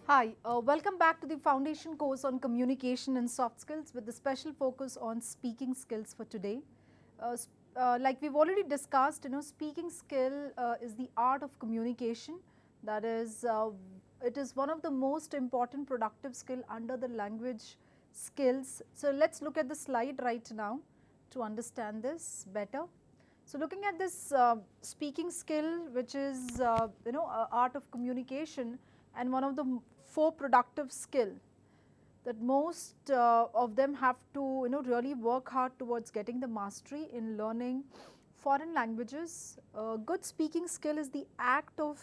Hi, welcome back to the foundation course on communication and soft skills with the special focus on speaking skills for today. Like we've already discussed, speaking skill is the art of communication. That is, it is one of the most important productive skill under the language skills. So let's look at the slide right now to understand this better. So looking at this speaking skill, which is art of communication and one of the four productive skill that most of them have to really work hard towards getting the mastery in learning foreign languages. Good speaking skill is the act of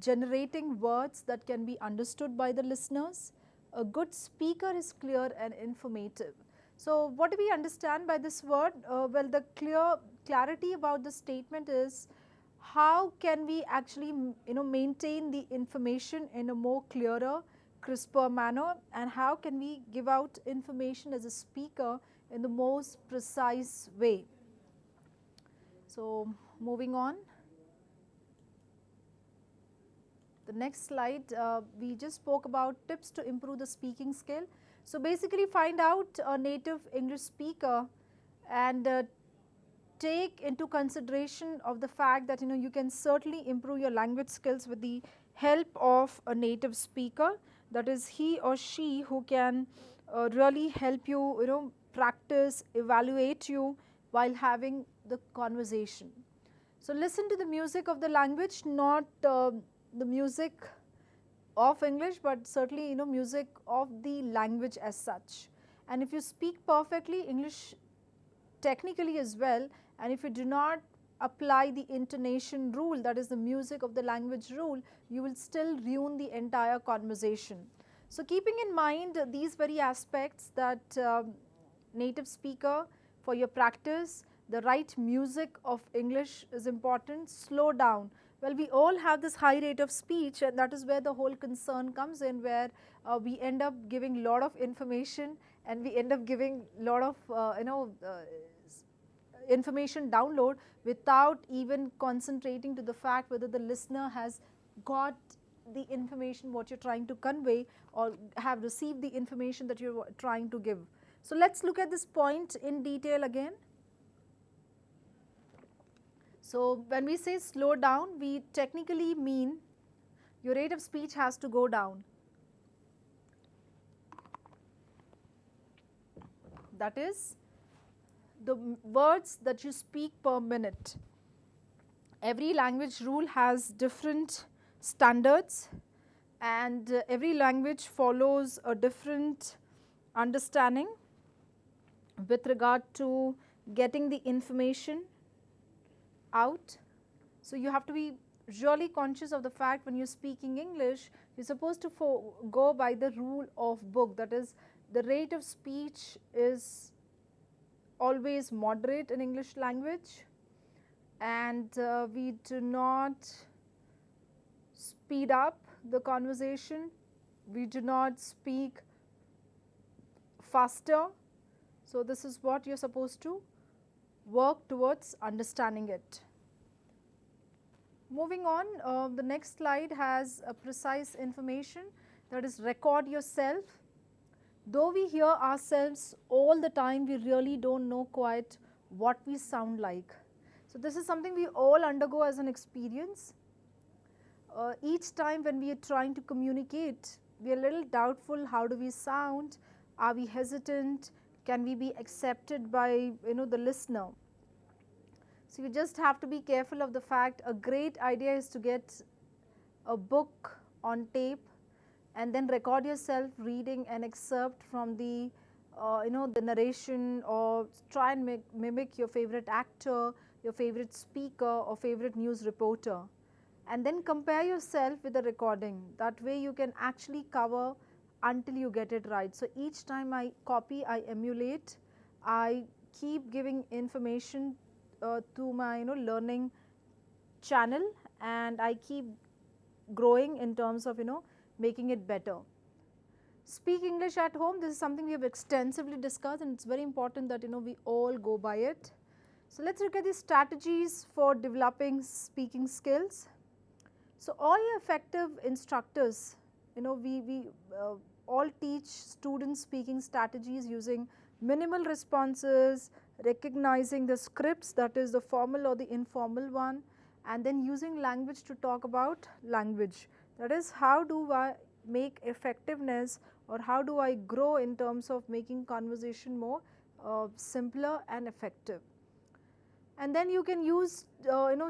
generating words that can be understood by the listeners. A good speaker is clear and informative. So what do we understand by this word? Well, the clarity about the statement is how can we actually maintain the information in a more clearer, crisper manner, and how can we give out information as a speaker in the most precise way. So moving on. The next slide, we just spoke about tips to improve the speaking skill. So basically find out a native English speaker and take into consideration of the fact that you can certainly improve your language skills with the help of a native speaker, that is he or she who can really help you practice, evaluate you while having the conversation. So listen to the music of the language, not the music of English, but certainly music of the language as such. And if you speak perfectly English technically as well, and if you do not apply the intonation rule, that is the music of the language rule, you will still ruin the entire conversation. So keeping in mind these very aspects, that native speaker for your practice, the right music of English is important, slow down. Well, we all have this high rate of speech, and that is where the whole concern comes in, where we end up giving lot of information and we end up giving lot of information download without even concentrating to the fact whether the listener has got the information what you're trying to convey or have received the information that you're trying to give. So let's look at this point in detail again. So when we say slow down, we technically mean your rate of speech has to go down. That is the words that you speak per minute. Every language rule has different standards, and every language follows a different understanding with regard to getting the information out. So you have to be really conscious of the fact when you're speaking English, you're supposed to go by the rule of book, that is the rate of speech is always moderate in English language, and we do not speed up the conversation, we do not speak faster. So this is what you're supposed to work towards understanding it. Moving on, the next slide has a precise information, that is record yourself. Though we hear ourselves all the time, we really don't know quite what we sound like. So this is something we all undergo as an experience. Each time when we are trying to communicate, we are a little doubtful, how do we sound, are we hesitant, can we be accepted by the listener. So you just have to be careful of the fact. A great idea is to get a book on tape and then record yourself reading an excerpt from the the narration, or try and mimic your favorite actor, your favorite speaker or favorite news reporter, and then compare yourself with the recording. That way you can actually cover until you get it right. So each time I copy, I emulate, I keep giving information to my learning channel, and I keep growing in terms of making it better. Speak English at home, this is something we have extensively discussed, and it's very important that we all go by it. So let's look at the strategies for developing speaking skills. So all your effective instructors we all teach students speaking strategies using minimal responses, recognizing the scripts, that is the formal or the informal one, and then using language to talk about language. That is, how do I make effectiveness, or how do I grow in terms of making conversation more simpler and effective. And then you can use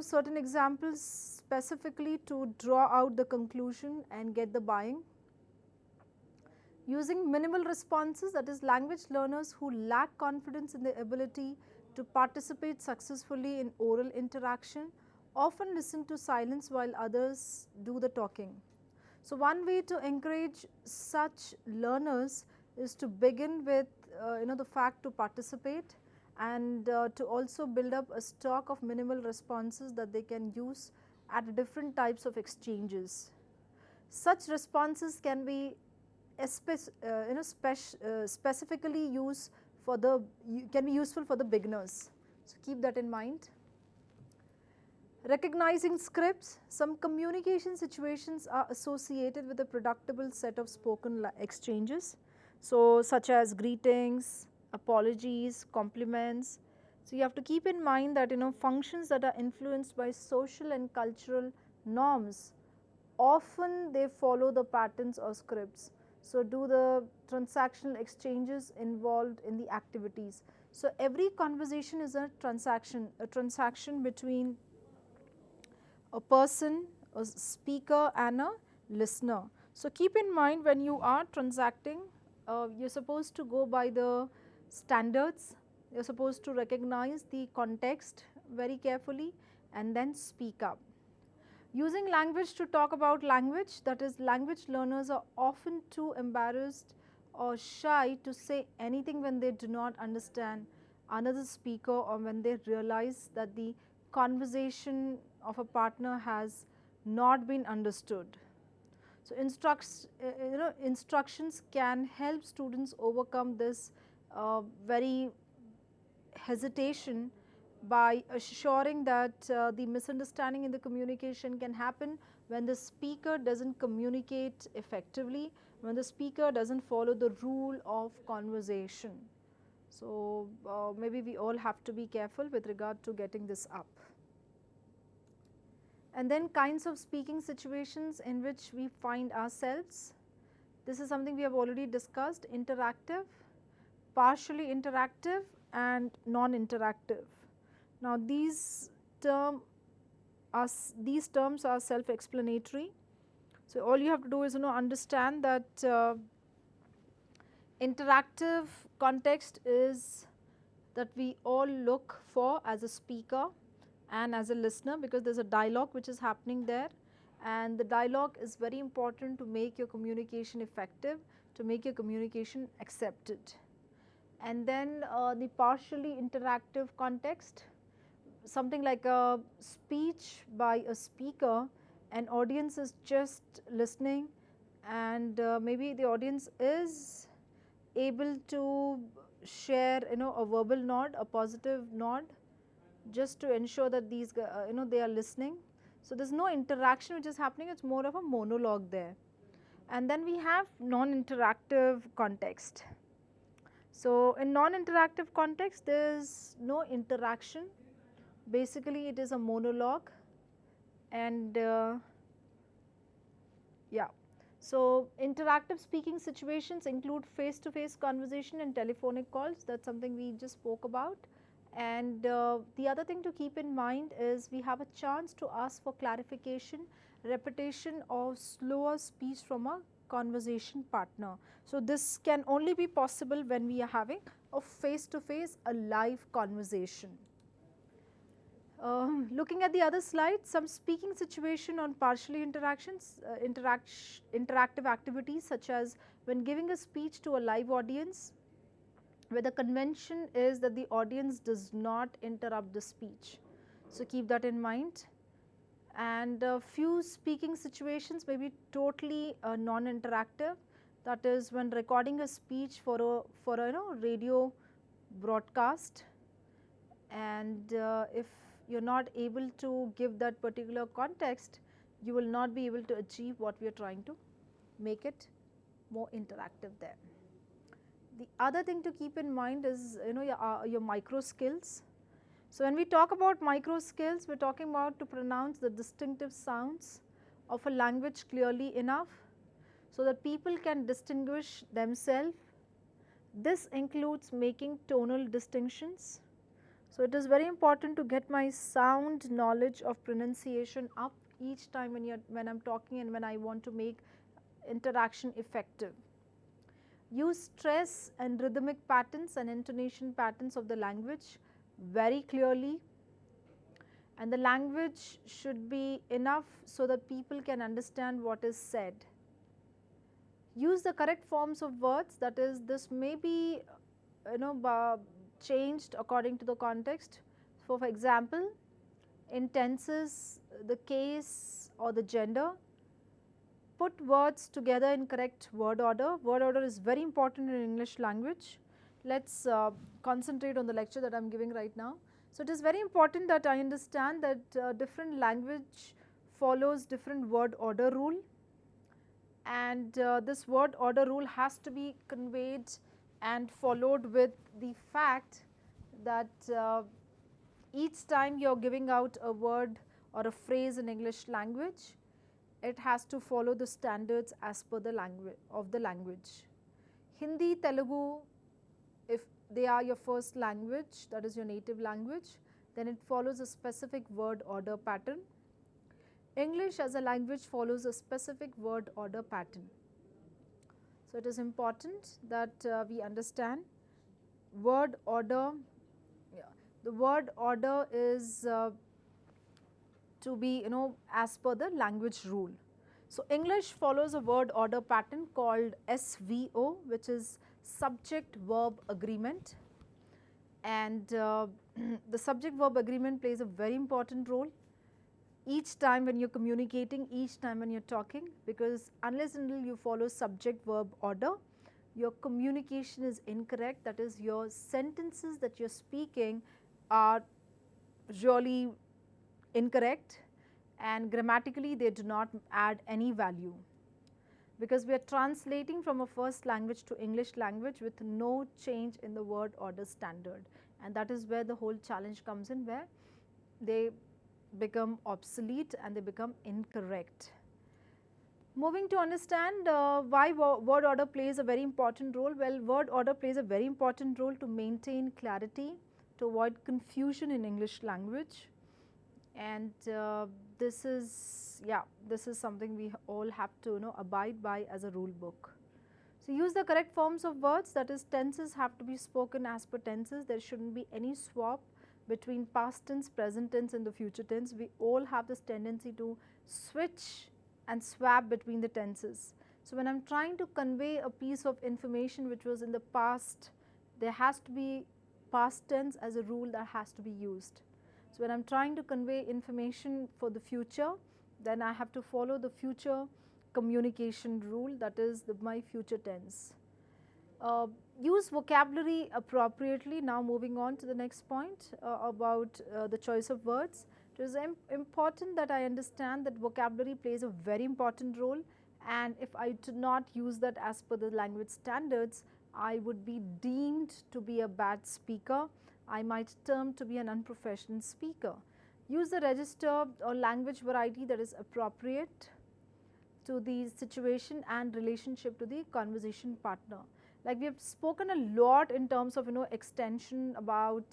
certain examples specifically to draw out the conclusion and get the buying. Using minimal responses, that is, language learners who lack confidence in their ability to participate successfully in oral interaction often listen to silence while others do the talking. So one way to encourage such learners is to begin with the fact to participate, and to also build up a stock of minimal responses that they can use at different types of exchanges. Such responses can be specifically used for the can be useful for the beginners. So keep that in mind. Recognizing scripts, some communication situations are associated with a predictable set of spoken exchanges, so such as greetings, apologies, compliments. So you have to keep in mind that functions that are influenced by social and cultural norms, often they follow the patterns or scripts. So do the transactional exchanges involved in the activities. So every conversation is a transaction between a person, a speaker and a listener. So keep in mind, when you are transacting, you're supposed to go by the standards, you're supposed to recognize the context very carefully and then speak up. Using language to talk about language, that is, language learners are often too embarrassed or shy to say anything when they do not understand another speaker, or when they realize that the conversation of a partner has not been understood. So instructions can help students overcome this very hesitation by assuring that the misunderstanding in the communication can happen when the speaker doesn't communicate effectively, when the speaker doesn't follow the rule of conversation. So maybe we all have to be careful with regard to getting this up. And then kinds of speaking situations in which we find ourselves. This is something we have already discussed: interactive, partially interactive and non-interactive. Now these terms are self-explanatory. So all you have to do is understand that interactive context is that we all look for as a speaker and as a listener, because there is a dialogue which is happening there, and the dialogue is very important to make your communication effective, to make your communication accepted. And then the partially interactive context, something like a speech by a speaker, an audience is just listening, and maybe the audience is able to share a verbal nod, a positive nod, just to ensure that these they are listening. So there is no interaction which is happening, it is more of a monologue there. And then we have non-interactive context. So in non-interactive context, there is no interaction, basically it is a monologue. And yeah, so interactive speaking situations include face-to-face conversation and telephonic calls, that is something we just spoke about. And the other thing to keep in mind is we have a chance to ask for clarification, repetition or slower speech from a conversation partner. So this can only be possible when we are having a face-to-face, a live conversation. Looking at the other slide, some speaking situation on partially interactive activities, such as when giving a speech to a live audience, where the convention is that the audience does not interrupt the speech. So keep that in mind. And a few speaking situations may be totally non-interactive, that is when recording a speech for a radio broadcast, and if you are not able to give that particular context, you will not be able to achieve what we are trying to make it more interactive there. The other thing to keep in mind is your micro skills. So when we talk about micro skills, we are talking about to pronounce the distinctive sounds of a language clearly enough so that people can distinguish themselves. This includes making tonal distinctions. So it is very important to get my sound knowledge of pronunciation up each time when I am talking and when I want to make interaction effective. Use stress and rhythmic patterns and intonation patterns of the language very clearly, and the language should be enough so that people can understand what is said. Use the correct forms of words, that is, this may be changed according to the context. So for example, in tenses, the case or the gender, put words together in correct word order. Word order is very important in English language. Let's concentrate on the lecture that I am giving right now. So it is very important that I understand that different language follows different word order rule, and this word order rule has to be conveyed and followed with the fact that each time you are giving out a word or a phrase in English language, it has to follow the standards as per the language of the language. Hindi, Telugu, if they are your first language, that is your native language, then it follows a specific word order pattern. English as a language follows a specific word order pattern. So it is important that we understand word order. The word order is to be as per the language rule. So English follows a word order pattern called SVO, which is subject verb agreement, and the subject verb agreement plays a very important role each time when you are communicating, each time when you are talking, because unless and until you follow subject verb order, your communication is incorrect. That is, your sentences that you are speaking are really incorrect, and grammatically they do not add any value, because we are translating from a first language to English language with no change in the word order standard, and that is where the whole challenge comes in, where they become obsolete and they become incorrect. Moving to understand why word order plays a very important role. Well, word order plays a very important role to maintain clarity, to avoid confusion in English language, and this is something we all have to abide by as a rule book. So use the correct forms of words, that is, tenses have to be spoken as per tenses. There shouldn't be any swap between past tense, present tense and the future tense. We all have this tendency to switch and swap between the tenses. So when I am trying to convey a piece of information which was in the past, there has to be past tense as a rule that has to be used. So when I am trying to convey information for the future, then I have to follow the future communication rule, that is my future tense. Use vocabulary appropriately. Now moving on to the next point about the choice of words. It is important that I understand that vocabulary plays a very important role, and if I do not use that as per the language standards, I would be deemed to be a bad speaker. I might term to be an unprofessional speaker. Use the register or language variety that is appropriate to the situation and relationship to the conversation partner. Like we have spoken a lot in terms of extension about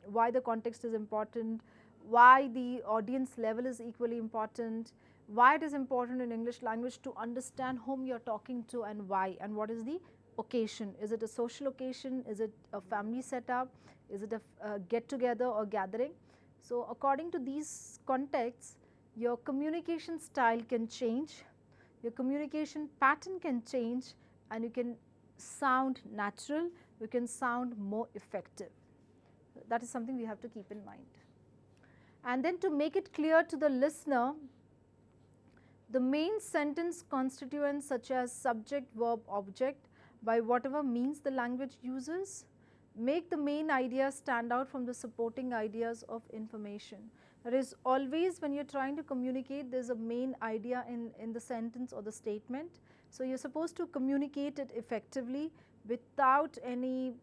why the context is important, why the audience level is equally important, why it is important in English language to understand whom you are talking to and why, and what is the occasion. Is it a social occasion? Is it a family setup? Is it a get together or gathering? So according to these contexts, your communication style can change, your communication pattern can change, and you can sound natural, you can sound more effective. That is something we have to keep in mind. And then to make it clear to the listener, the main sentence constituents such as subject, verb, object, by whatever means the language uses, make the main idea stand out from the supporting ideas of information. That is, always when you are trying to communicate, there is a main idea in the sentence or the statement, So you're supposed to communicate it effectively without any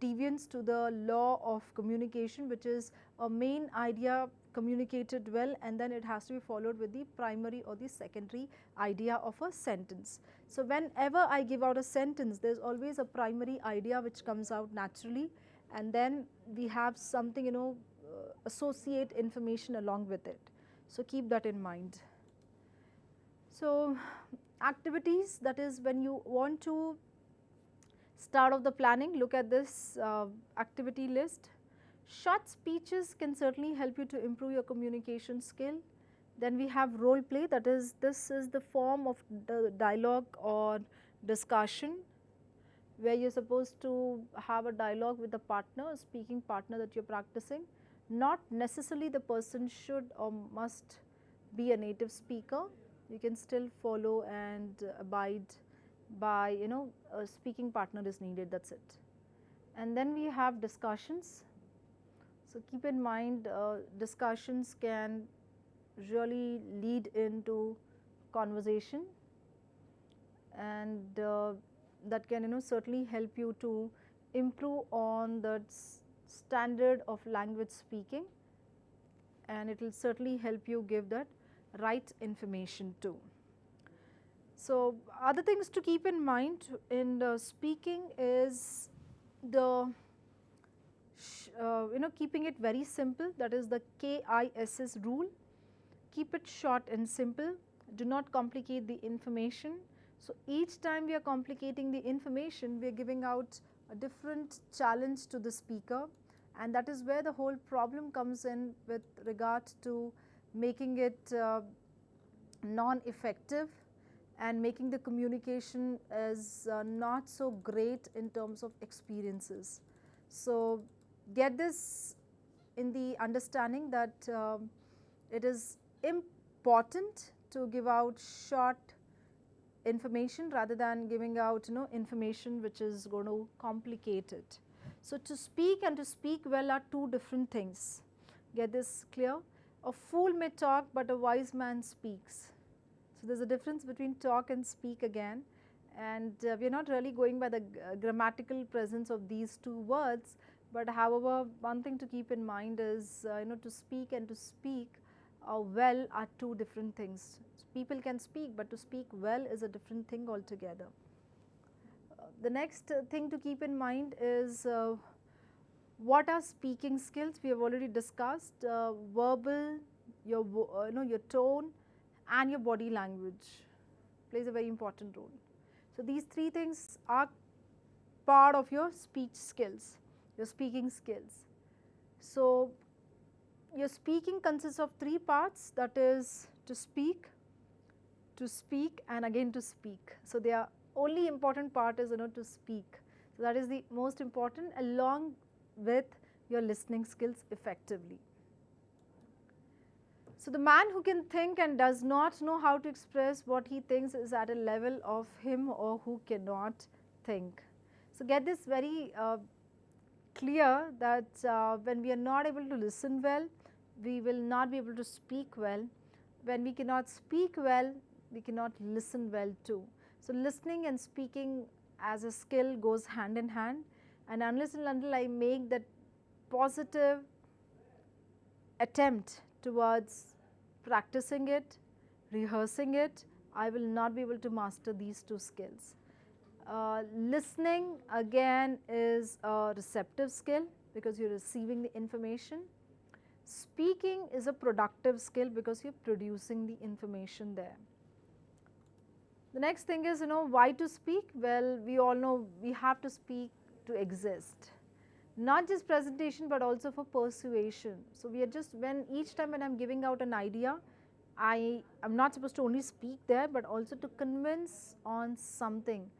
deviance to the law of communication, which is a main idea communicated well, and then it has to be followed with the primary or the secondary idea of a sentence. So whenever I give out a sentence, there's always a primary idea which comes out naturally, and then we have something, associate information along with it. So keep that in mind. So activities, that is when you want to start off the planning, look at this activity list. Short speeches can certainly help you to improve your communication skill. Then we have role play, that is, this is the form of the dialogue or discussion where you're supposed to have a dialogue with the partner, a speaking partner that you're practicing. Not necessarily the person should or must be a native speaker. You can still follow and abide by, a speaking partner is needed, that's it. And then we have discussions. So keep in mind, discussions can really lead into conversation, and that can certainly help you to improve on the standard of language speaking, and it will certainly help you give that right information too. So other things to keep in mind in the speaking is the keeping it very simple, that is the KISS rule. Keep it short and simple, do not complicate the information. So each time we are complicating the information, we are giving out a different challenge to the speaker, and that is where the whole problem comes in with regard to making it non-effective and making the communication as not so great in terms of experiences. So get this in the understanding that it is important to give out short information rather than giving out information which is going to complicate it. So to speak and to speak well are two different things. Get this clear? A fool may talk, but a wise man speaks. So there's a difference between talk and speak again, and we are not really going by the grammatical presence of these two words, but however, one thing to keep in mind is to speak and to speak well are two different things. People can speak, but to speak well is a different thing altogether. The next thing to keep in mind is what are speaking skills. We have already discussed verbal, your tone, and your body language plays a very important role. So these three things are part of your speech skills, your speaking skills. So your speaking consists of three parts, that is to speak, and again to speak. So the only important part is to speak. So that is the most important, along with your listening skills effectively. So the man who can think and does not know how to express what he thinks is at a level of him or who cannot think. So get this very clear that when we are not able to listen well, we will not be able to speak well. When we cannot speak well, we cannot listen well too. So listening and speaking as a skill goes hand in hand, and unless and until I make that positive attempt towards practicing it, rehearsing it, I will not be able to master these two skills. Listening again is a receptive skill because you're receiving the information. Speaking is a productive skill because you're producing the information there. The next thing is, why to speak? Well, we all know we have to speak to exist. Not just presentation, but also for persuasion. So we are just, each time when I'm giving out an idea, I am not supposed to only speak there, but also to convince on something.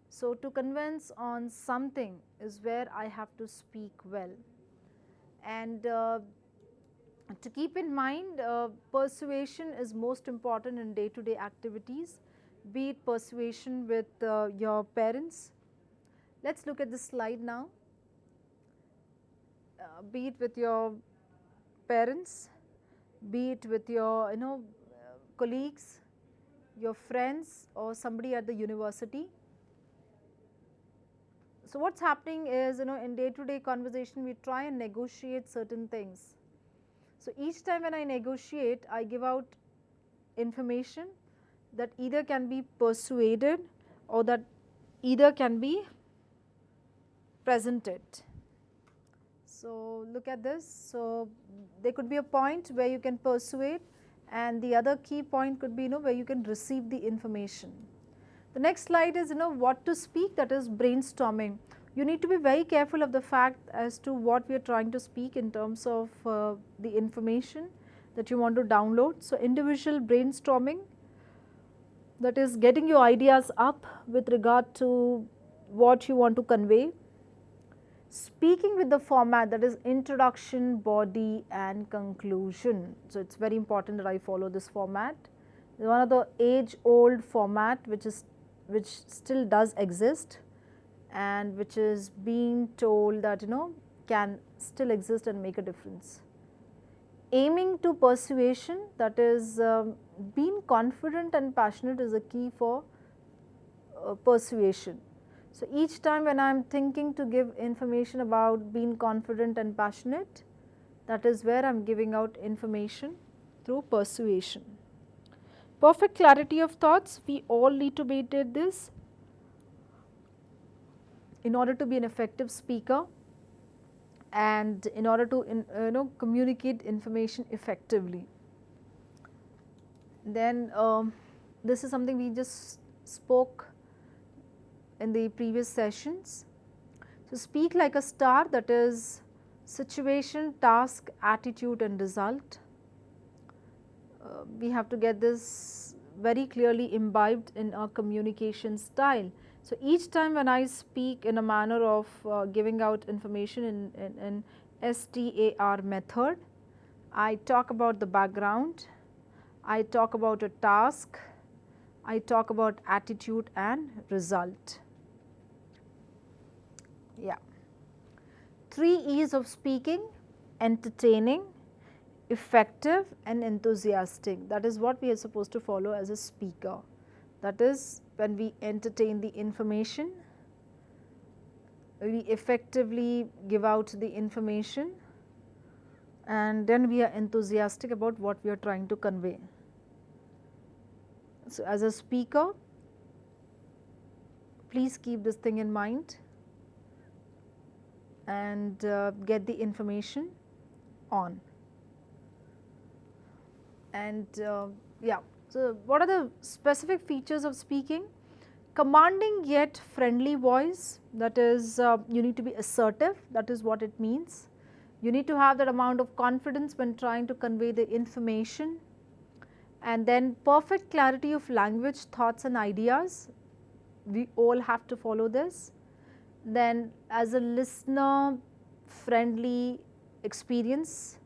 So to convince on something is where I have to speak well. And to keep in mind, persuasion is most important in day-to-day activities, be it persuasion with your parents. Let's look at this slide now. Be it with your parents, be it with your colleagues, your friends or somebody at the university. So what's happening is, in day-to-day conversation, we try and negotiate certain things. So each time when I negotiate, I give out information that either can be persuaded or that either can be presented. So look at this. So there could be a point where you can persuade, and the other key point could be where you can receive the information. The next slide is what to speak, that is brainstorming. You need to be very careful of the fact as to what we are trying to speak in terms of the information that you want to download. So individual brainstorming, that is getting your ideas up with regard to what you want to convey. Speaking with the format, that is introduction, body and conclusion. So it's very important that I follow this format. It's one of the age-old format which still does exist, and which is being told that can still exist and make a difference. Aiming to persuasion, that is being confident and passionate is a key for persuasion. So each time when I am thinking to give information about being confident and passionate, that is where I am giving out information through persuasion. Perfect clarity of thoughts, we all need to maintain this in order to be an effective speaker and in order to communicate information effectively. Then this is something we just spoke in the previous sessions. So speak like a star, that is situation, task, attitude and result. We have to get this very clearly imbibed in our communication style. So each time when I speak in a manner of giving out information in STAR method, I talk about the background, I talk about a task, I talk about attitude and result. Yeah. 3 E's of speaking: entertaining, effective and enthusiastic. That is what we are supposed to follow as a speaker. That is, when we entertain the information, we effectively give out the information, and then we are enthusiastic about what we are trying to convey. So as a speaker, please keep this thing in mind and get the information on. And yeah, so what are the specific features of speaking? Commanding yet friendly voice, that is you need to be assertive, that is what it means. You need to have that amount of confidence when trying to convey the information. And then perfect clarity of language, thoughts and ideas, we all have to follow this. Then as a listener friendly experience,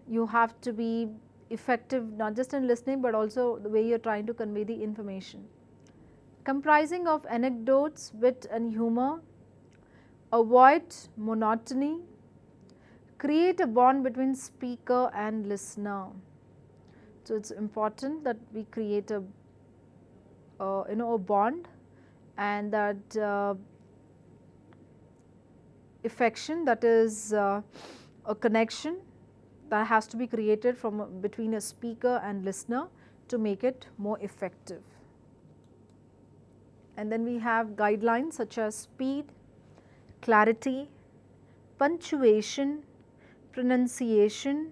you have to be effective not just in listening but also the way you are trying to convey the information. Comprising of anecdotes, wit and humor, avoid monotony, create a bond between speaker and listener. So it's important that we create a a bond, and that affection, that is a connection that has to be created from between a speaker and listener to make it more effective. And then we have guidelines such as speed, clarity, punctuation, pronunciation,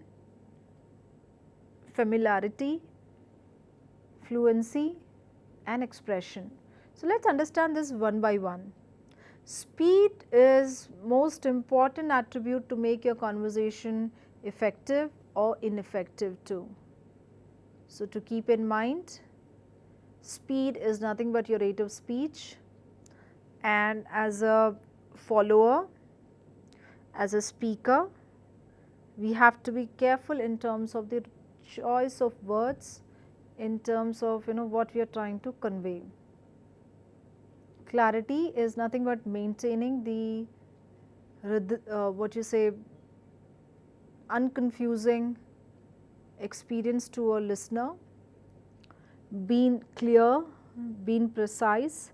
familiarity, fluency and expression. So let's understand this one by one. Speed is most important attribute to make your conversation effective or ineffective too. So to keep in mind, speed is nothing but your rate of speech, and as a follower, as a speaker, we have to be careful in terms of the choice of words, in terms of what we are trying to convey. Clarity is nothing but maintaining the unconfusing experience to a listener. being clear, being precise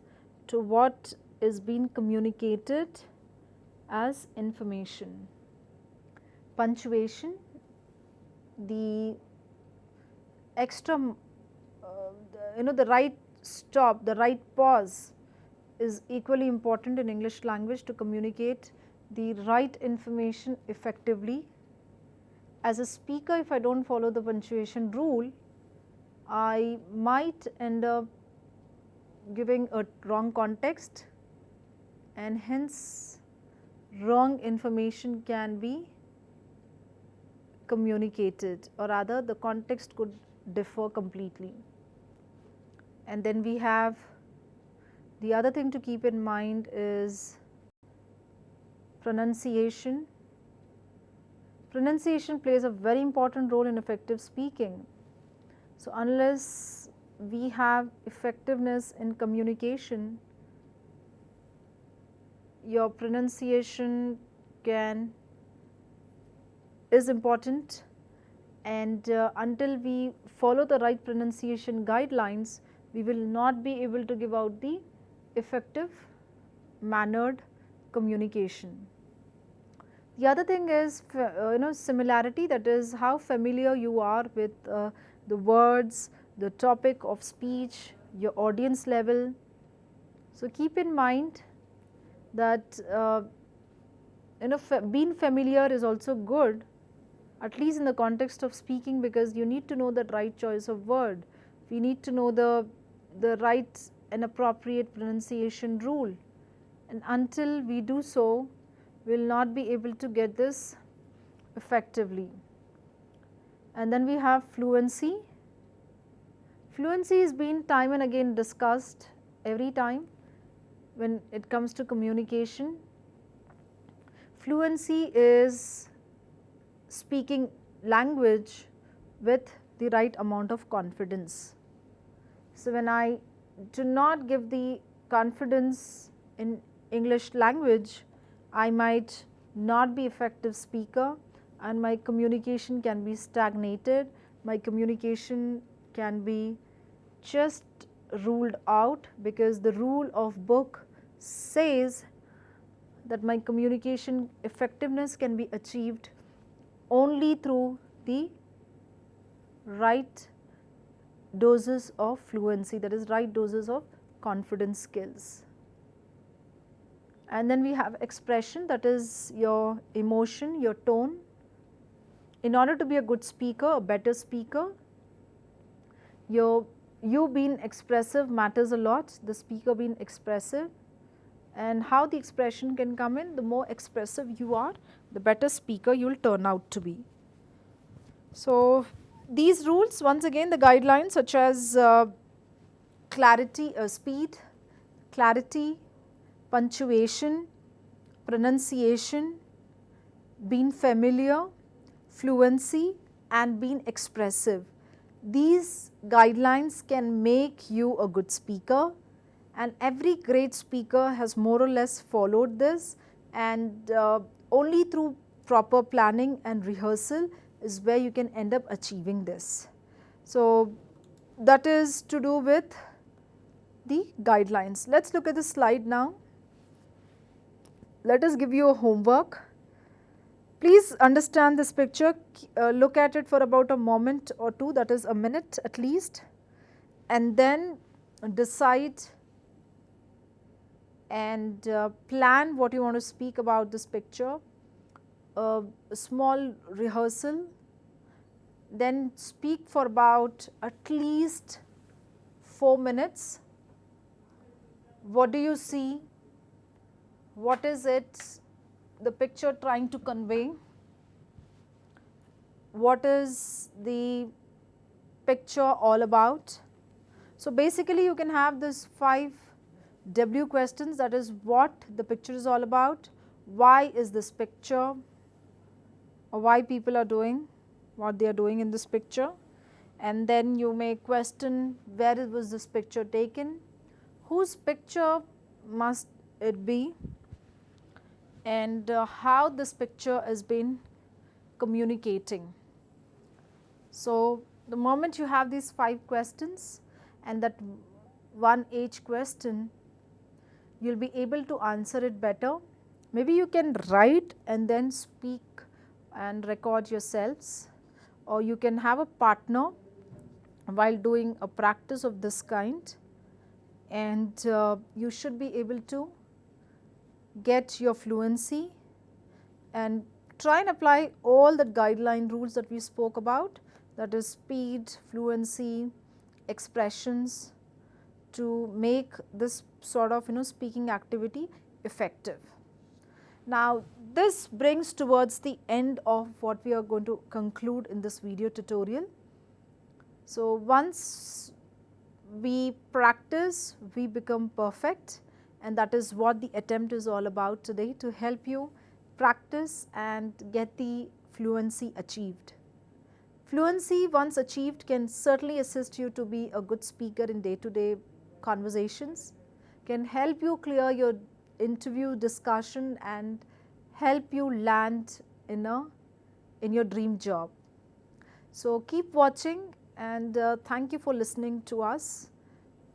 to what is being communicated as information. Punctuation, the extra, the right stop, the right pause is equally important in English language to communicate the right information effectively. As a speaker, if I do not follow the punctuation rule, I might end up giving a wrong context, and hence wrong information can be communicated, or rather the context could differ completely. And then we have the other thing to keep in mind is pronunciation. Pronunciation plays a very important role in effective speaking. So, unless we have effectiveness in communication, your pronunciation is important, and until we follow the right pronunciation guidelines, we will not be able to give out the effective mannered communication. The other thing is similarity, that is how familiar you are with the words, the topic of speech, your audience level. So, keep in mind that being familiar is also good, at least in the context of speaking, because you need to know the right choice of word. We need to know the right and appropriate pronunciation rule, and until we do so, we will not be able to get this effectively. And then we have fluency. Fluency is being time and again discussed every time when it comes to communication. Fluency is speaking language with the right amount of confidence. So, when I do not give the confidence in English language, I might not be effective speaker, and my communication can be stagnated, my communication can be just ruled out, because the rule of book says that my communication effectiveness can be achieved only through the right doses of fluency, that is right doses of confidence skills. And then we have expression, that is your emotion, your tone. In order to be a good speaker, a better speaker, you being expressive matters a lot, the speaker being expressive. And how the expression can come in, the more expressive you are, the better speaker you will turn out to be. So, these rules, once again the guidelines such as clarity, speed, clarity, punctuation, pronunciation, being familiar, fluency, and being expressive. These guidelines can make you a good speaker, and every great speaker has more or less followed this, and only through proper planning and rehearsal is where you can end up achieving this. So, that is to do with the guidelines. Let us look at the slide now. Let us give you a homework. Please understand this picture, look at it for about a moment or two, that is a minute at least, and then decide and plan what you want to speak about this picture. A small rehearsal, then speak for about at least 4 minutes. What do you see? What is it, the picture trying to convey? What is the picture all about? So, basically you can have this 5 W questions, that is what the picture is all about, why is this picture, or why people are doing what they are doing in this picture, and then you may question where was this picture taken, whose picture must it be, and how this picture has been communicating. So, the moment you have these 5 questions, and that one each question you will be able to answer it better. Maybe you can write and then speak and record yourselves, or you can have a partner while doing a practice of this kind, and you should be able to get your fluency and try and apply all the guideline rules that we spoke about, that is speed, fluency, expressions, to make this sort of speaking activity effective. Now this brings towards the end of what we are going to conclude in this video tutorial. So once we practice, we become perfect, and that is what the attempt is all about today, to help you practice and get the fluency achieved. Fluency once achieved can certainly assist you to be a good speaker in day-to-day conversations, can help you clear your interview discussion and help you land in your dream job. So keep watching, and thank you for listening to us.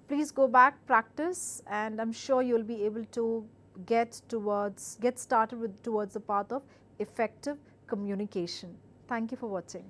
Please go back, practice, and I am sure you will be able to get started towards the path of effective communication. Thank you for watching.